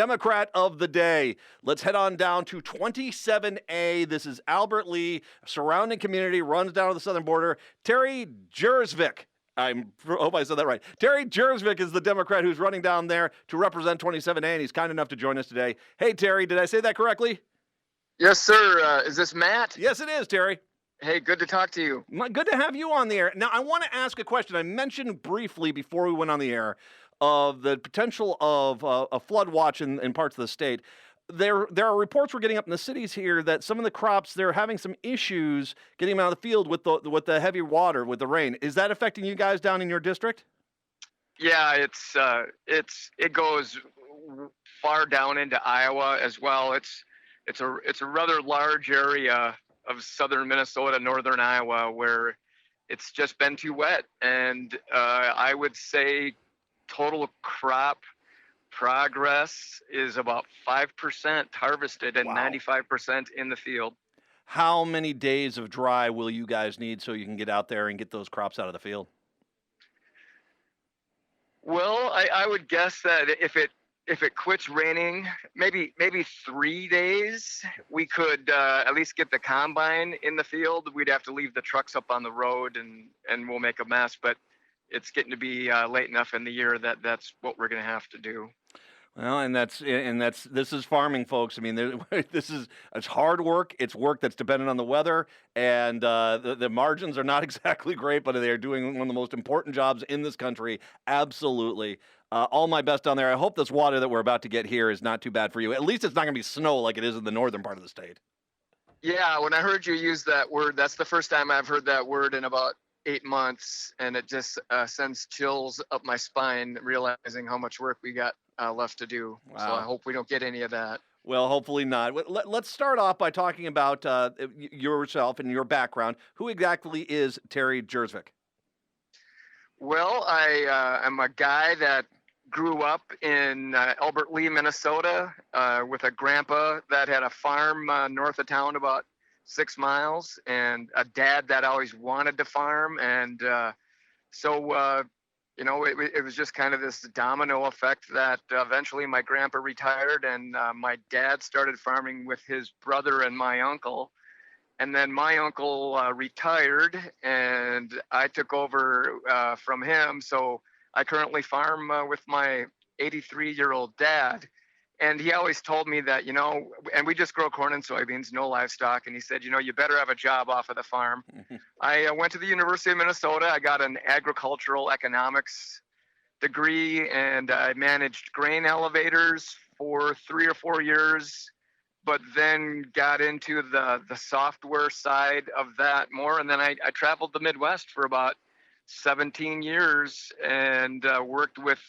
Democrat of the day. Let's head on down to 27A. This is Albert Lee, surrounding community, runs down to the southern border. Terry Gjersvik. I hope I said that right. Terry Gjersvik is the Democrat who's running down there to represent 27A, and he's kind enough to join us today. Hey, Terry, did I say that correctly? Yes, sir. Is this Matt? Yes, it is, Terry. Hey, good to talk to you. Good to have you on the air. Now, I want to ask a question. I mentioned briefly before we went on the air of the potential of a flood watch in parts of the state. There are reports we're getting up in the cities here that some of the crops, they're having some issues getting them out of the field with the heavy water, with the rain. Is that affecting you guys down in your district? Yeah, it goes far down into Iowa as well. It's a rather large area of southern Minnesota, northern Iowa, where it's just been too wet. And I would say total crop progress is about 5% harvested and 95% in the field. How many days of dry will you guys need so you can get out there and get those crops out of the field? Well, I would guess that if it quits raining, maybe 3 days, we could at least get the combine in the field. We'd have to leave the trucks up on the road and we'll make a mess, but it's getting to be late enough in the year that that's what we're going to have to do. Well, this is farming, folks. I mean, it's hard work. It's work that's dependent on the weather, and the margins are not exactly great, but they are doing one of the most important jobs in this country. Absolutely. All my best down there. I hope this water that we're about to get here is not too bad for you. At least it's not going to be snow like it is in the northern part of the state. Yeah, when I heard you use that word, that's the first time I've heard that word in about 8 months, and it just sends chills up my spine realizing how much work we got left to do. Wow. So I hope we don't get any of that. Well, hopefully not. Let's start off by talking about yourself and your background. Who exactly is Terry Gjersvik? Well, I am a guy that grew up in Albert Lee, Minnesota, with a grandpa that had a farm north of town about 6 miles, and a dad that always wanted to farm. And it was just kind of this domino effect that eventually my grandpa retired, and my dad started farming with his brother and my uncle. And then my uncle retired, and I took over from him. So I currently farm with my 83-year-old dad. And he always told me that, and we just grow corn and soybeans, no livestock. And he said, you better have a job off of the farm. I went to the University of Minnesota. I got an agricultural economics degree, and I managed grain elevators for 3 or 4 years, but then got into the software side of that more. And then I traveled the Midwest for about 17 years and worked with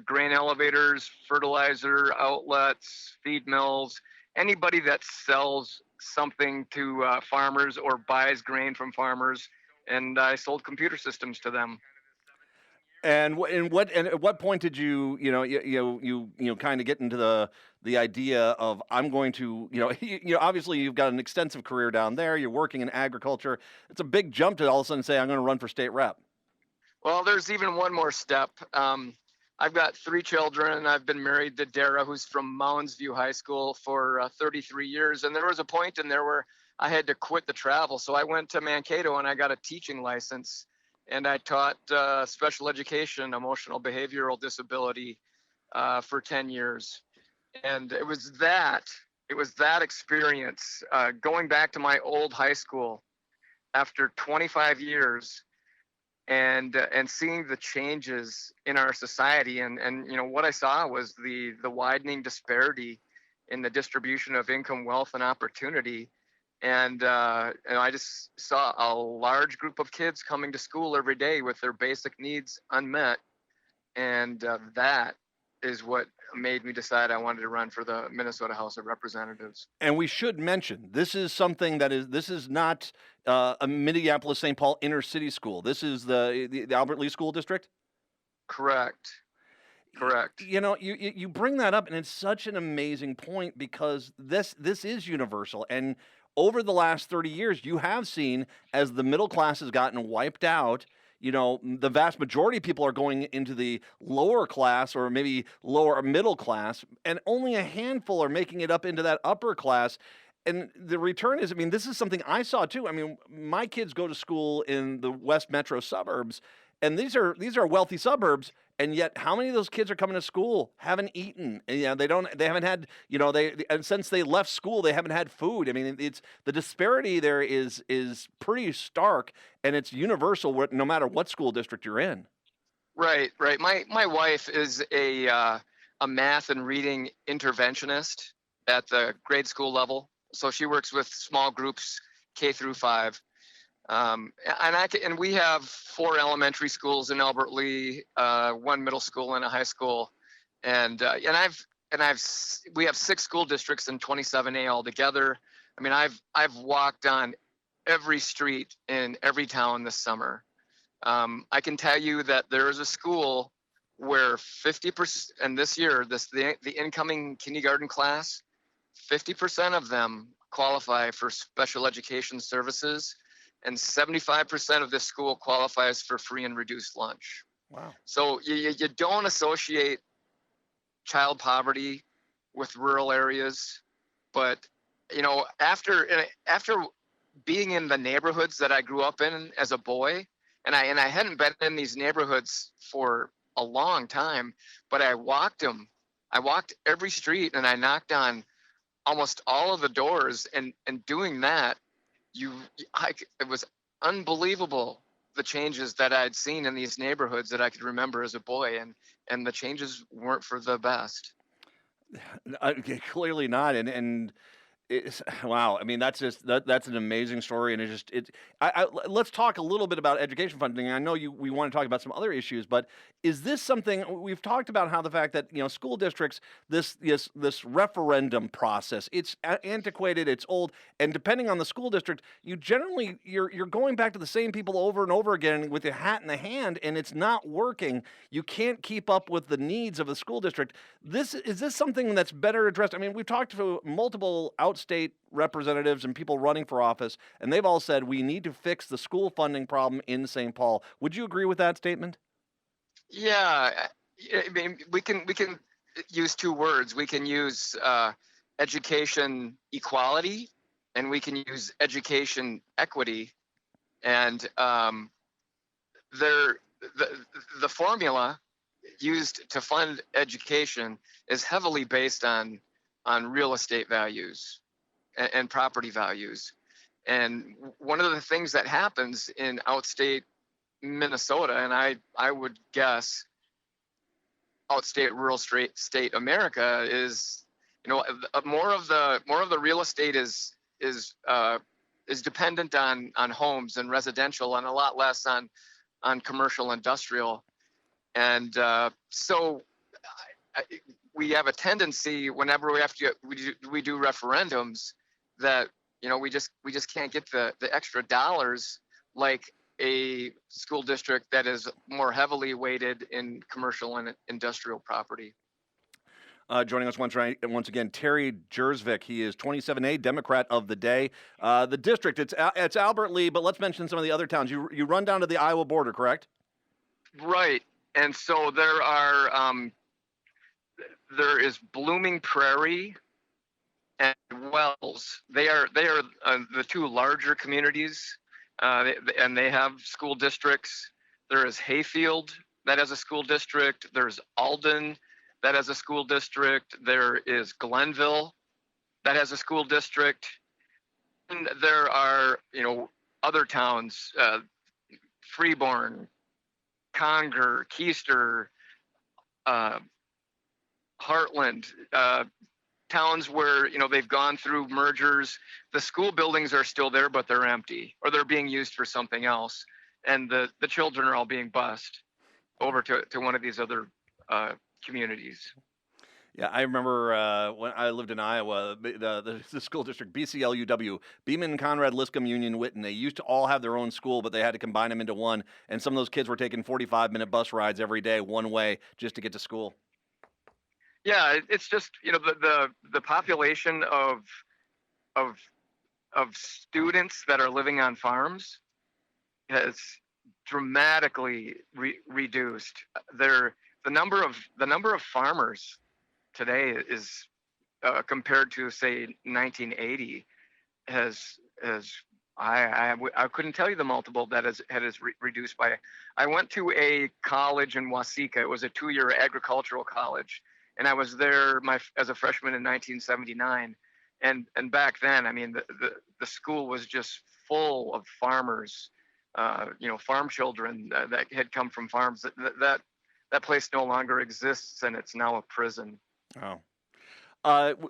grain elevators, fertilizer outlets, feed mills, anybody that sells something to farmers or buys grain from farmers, and I sold computer systems to them. And at what point did you kind of get into the idea of I'm going to obviously you've got an extensive career down there. You're working in agriculture. It's a big jump to all of a sudden say I'm going to run for state rep. Well, there's even one more step. I've got 3 children. I've been married to Dara, who's from Mounds View High School, for 33 years. And there was a point in there where I had to quit the travel. So I went to Mankato and I got a teaching license. And I taught special education, emotional behavioral disability for 10 years. And it was that experience, going back to my old high school after 25 years, and seeing the changes in our society, and what I saw was the widening disparity in the distribution of income, wealth, and opportunity. And I just saw a large group of kids coming to school every day with their basic needs unmet, and that is what made me decide I wanted to run for the Minnesota House of Representatives. And we should mention, this is not a Minneapolis-St. Paul inner city school. This is the Albert Lee School District? Correct. You bring that up, and it's such an amazing point because this is universal. And over the last 30 years, you have seen, as the middle class has gotten wiped out, the vast majority of people are going into the lower class or maybe lower middle class, and only a handful are making it up into that upper class. And the return is, I mean, this is something I saw too. I mean, my kids go to school in the West Metro suburbs, and these are wealthy suburbs, and yet how many of those kids are coming to school haven't eaten? And, they haven't had, and since they left school, they haven't had food. I mean, it's the disparity there is pretty stark, and it's universal no matter what school district you're in. Right, right. My wife is a math and reading interventionist at the grade school level. So she works with small groups K through 5. And we have 4 elementary schools in Albert Lee, 1 middle school and a high school, and we have 6 school districts in 27A altogether. I mean, I've walked on every street in every town this summer. I can tell you that there is a school where 50%, and this year, the incoming kindergarten class, 50% of them qualify for special education services, and 75% of this school qualifies for free and reduced lunch. Wow. So you don't associate child poverty with rural areas, but after being in the neighborhoods that I grew up in as a boy, and I hadn't been in these neighborhoods for a long time, but I walked them. I walked every street and I knocked on almost all of the doors, and doing that, it was unbelievable, the changes that I'd seen in these neighborhoods that I could remember as a boy, and the changes weren't for the best. Clearly not, and it's, wow. I mean, that's an amazing story, and let's talk a little bit about education funding. I know we want to talk about some other issues, but is this something we've talked about? How the fact that school districts, this referendum process, it's antiquated, it's old, and depending on the school district, you're going back to the same people over and over again with your hat in the hand, and it's not working. You can't keep up with the needs of the school district. Is this something that's better addressed? I mean, we've talked to multiple state representatives and people running for office, and they've all said we need to fix the school funding problem in St. Paul. Would you agree with that statement? Yeah, I mean, we can use 2 words. We can use education equality, and we can use education equity. And the formula used to fund education is heavily based on real estate values and property values. And one of the things that happens in outstate Minnesota, and I would guess outstate rural state America, is more of the real estate is dependent on homes and residential, and a lot less on commercial industrial. And so we have a tendency, whenever we do referendums, that we just can't get the extra dollars like a school district that is more heavily weighted in commercial and industrial property. Joining us once again, Terry Gjersvik. He is 27A, Democrat of the day. The district, it's Albert Lee, but let's mention some of the other towns. You run down to the Iowa border, correct? Right, and so there is Blooming Prairie and Wells. They are the 2 larger communities, and they have school districts. There is Hayfield that has a school district. There's Alden that has a school district. There is Glenville that has a school district. And there are other towns, Freeborn, Conger, Keister, Heartland, towns where they've gone through mergers. The school buildings are still there, but they're empty, or they're being used for something else, and the children are all being bused over to one of these other communities. Yeah, I remember when I lived in Iowa, the school district, BCLUW, Beeman, Conrad, Liscum, Union, Witten, they used to all have their own school, but they had to combine them into one, and some of those kids were taking 45-minute bus rides every day, one way, just to get to school. Yeah, it's just the population of students that are living on farms has dramatically reduced. The number of farmers today is compared to say 1980 has I couldn't tell you the multiple that has reduced by. I went to a college in Wasika. It was a 2-year agricultural college, and I was there as a freshman in 1979. And back then, I mean, the school was just full of farmers, farm children that had come from farms. That place no longer exists, and it's now a prison. Oh.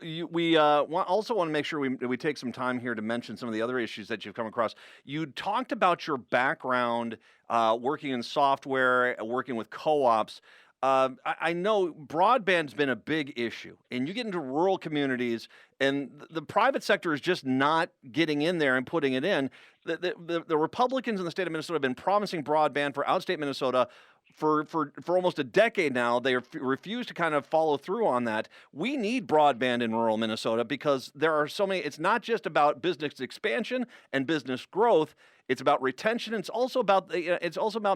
We also want to make sure we take some time here to mention some of the other issues that you've come across. You talked about your background working in software, working with co-ops. I know broadband's been a big issue, and you get into rural communities, and the private sector is just not getting in there and putting it in. The Republicans in the state of Minnesota have been promising broadband for outstate Minnesota for almost a decade now. They refuse to kind of follow through on that. We need broadband in rural Minnesota because there are so many. It's not just about business expansion and business growth. It's about retention. It's also about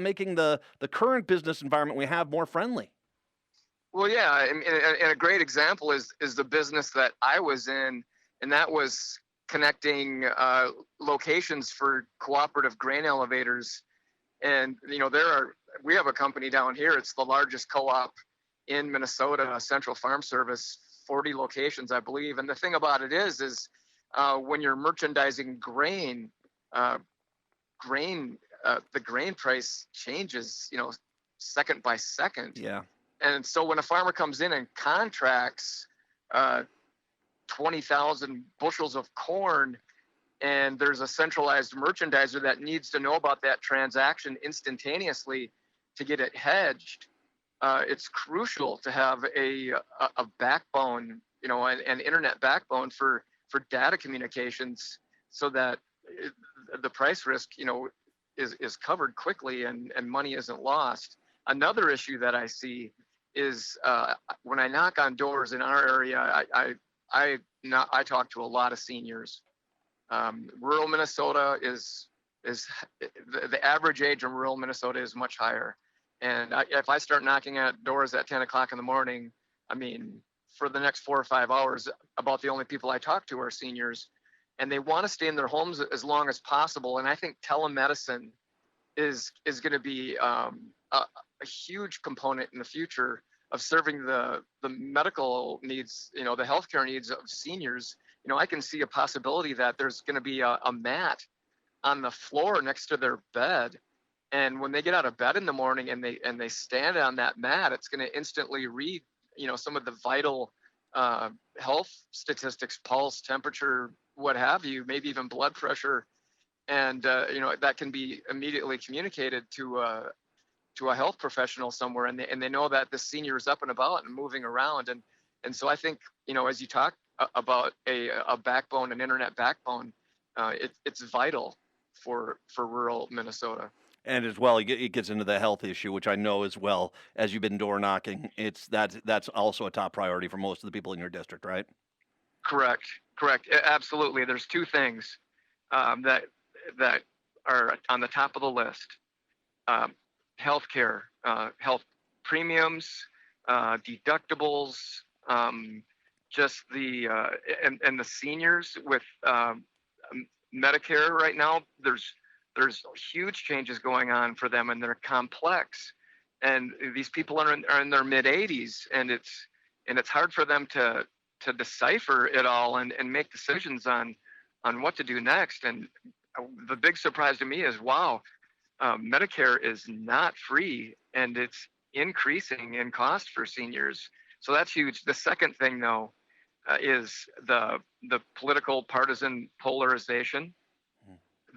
making the current business environment we have more friendly. Well, yeah, and a great example is the business that I was in, and that was connecting locations for cooperative grain elevators. And we have a company down here. It's the largest co-op in Minnesota, Central Farm Service, 40 locations, I believe. And the thing about it is when you're merchandising grain, the grain price changes, second by second. Yeah. And so when a farmer comes in and contracts 20,000 bushels of corn, and there's a centralized merchandiser that needs to know about that transaction instantaneously to get it hedged, it's crucial to have a backbone, an internet backbone for data communications, so that the price risk, is covered quickly and money isn't lost. Another issue that I see is when I knock on doors in our area, I talk to a lot of seniors. Rural Minnesota is the average age in rural Minnesota is much higher. And if I start knocking at doors at 10 o'clock in the morning, I mean, for the next 4 or 5 hours, about the only people I talk to are seniors, and they want to stay in their homes as long as possible. And I think telemedicine is going to be a huge component in the future of serving the medical needs, the healthcare needs of seniors. I can see a possibility that there's going to be a mat on the floor next to their bed, and when they get out of bed in the morning and they stand on that mat, it's going to instantly read, some of the vital health statistics, pulse, temperature, what have you, maybe even blood pressure, and that can be immediately communicated to a health professional somewhere, and they know that the senior is up and about and moving around, and so I think, as you talk about a backbone, an internet backbone, it's vital for rural Minnesota. And as well, it gets into the health issue, which I know as well as you've been door knocking. That's also a top priority for most of the people in your district, right? Correct. Absolutely. There's two things that are on the top of the list: healthcare, health premiums, deductibles, just and the seniors with Medicare right now. There's huge changes going on for them, and they're complex. And these people are in their mid 80s, and it's hard for them to decipher it all and make decisions on what to do next. And the big surprise to me is, wow, Medicare is not free, and it's increasing in cost for seniors. So that's huge. The second thing, though, is the political partisan polarization.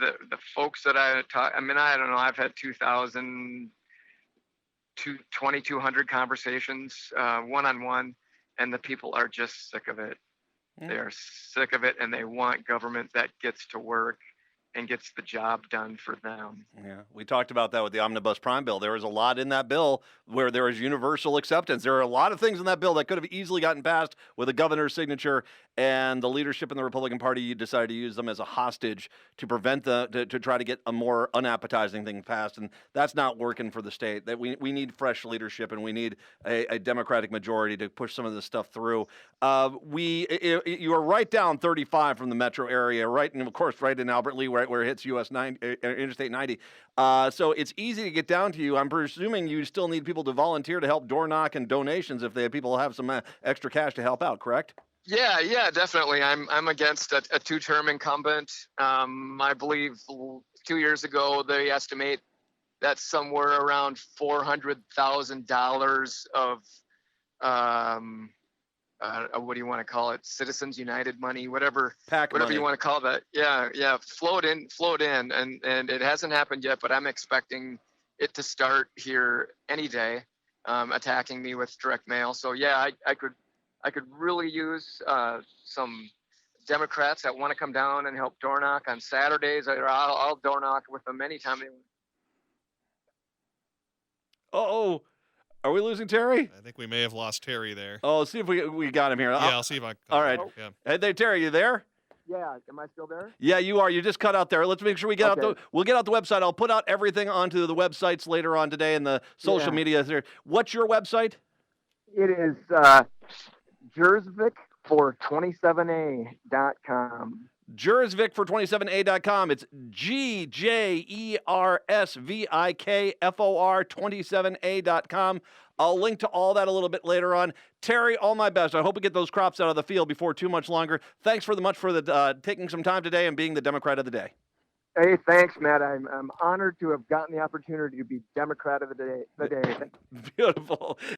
The folks that I talk, I don't know, I've had 2,200 conversations one-on-one, and the people are just sick of it. They are sick of it, and they want government that gets to work. and gets the job done for them. Yeah, we talked about that with the Omnibus Prime bill. There was a lot in that bill where there was universal acceptance. There are a lot of things in that bill that could have easily gotten passed with a governor's signature, and the leadership in the Republican Party decided to use them as a hostage to prevent to try to get a more unappetizing thing passed, and that's not working for the state. That we need fresh leadership, and we need a Democratic majority to push some of this stuff through. You are right down 35 from the metro area, right, and of course, right in Albert Lee, right where it hits Interstate 90. So it's easy to get down to you. I'm presuming you still need people to volunteer to help door knock and donations if people have some extra cash to help out, correct? Yeah, definitely. I'm against a two-term incumbent. I believe 2 years ago they estimate that somewhere around $400,000 of what do you want to call it? Citizens United money, whatever money. You want to call that. Yeah, flowed in, and it hasn't happened yet, but I'm expecting it to start here any day, attacking me with direct mail. So yeah, I could really use some Democrats that want to come down and help door knock on Saturdays. I'll door knock with them anytime they want. Oh. Are we losing Terry? I think we may have lost Terry there. Oh, see if we got him here. Yeah, I'll see if I can. All right. Yeah. Hey there, Terry, you there? Yeah, am I still there? Yeah, you are. You just cut out there. Let's make sure we get out we'll get out the website. I'll put out everything onto the websites later on today and the social media there. What's your website? It is Gjersvik for 27A.com. Gjersvik for 27A.com. It's GJERSVIKFOR 27A.com. I'll link to all that a little bit later on. Terry, all my best. I hope we get those crops out of the field before too much longer. Thanks for taking some time today and being the Democrat of the day. Hey, thanks, Matt. I'm honored to have gotten the opportunity to be Democrat of the day. Beautiful.